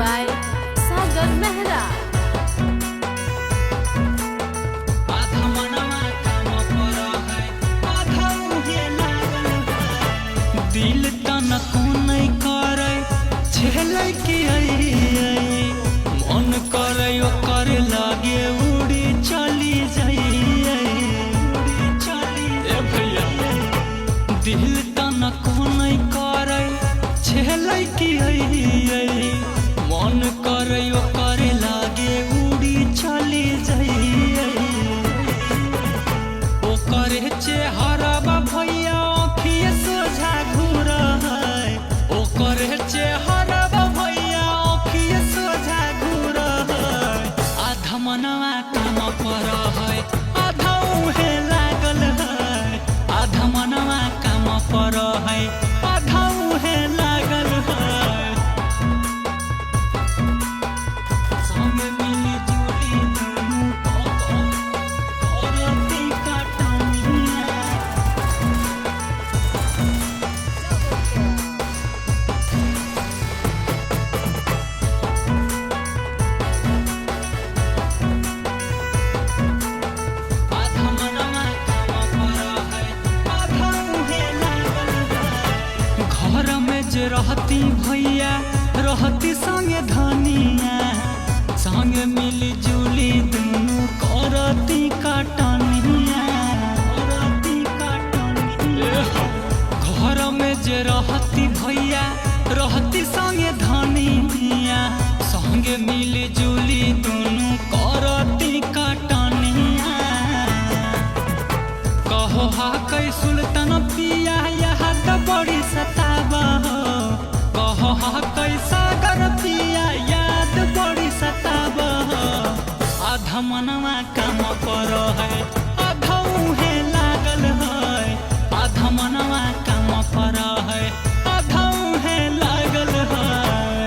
by Sagar Mehra. दिल तना कोई करे छेलै के मन करे ओकर लागे उड़ी चली जाइए भैया। दिल तना कोई करे छेलै के मन करे ओकर लागे उड़ी चली जाइए। ओकर चेहरा भैया अखिए सोझा घूर है, ओकर चेहरा भैया अखिए सोझा घूर है। आधा मनवा काम पर है, आधा उहे लागल है। आधा मनवा काम पर है, आधा उहे लागल है। संग मिली जुली दुनू करती कटनिया। आधा मनवा काम पर है, आधा उहे लागल है। घर में जे रहती भैया रहती संगे धनिया, संगे मिली जुली दुनू करती कटनिया। घर में जे रहती भैया रहती संगे धनिया, संगे मिली जुली दुनू करती कटनिया। कहो हा कै सुल्तान पिया यहाँ तो बड़ी सतावा हो। कहो हा कै सागर पिया याद बड़ी सतावा हो। आधा मनवा काम पर है,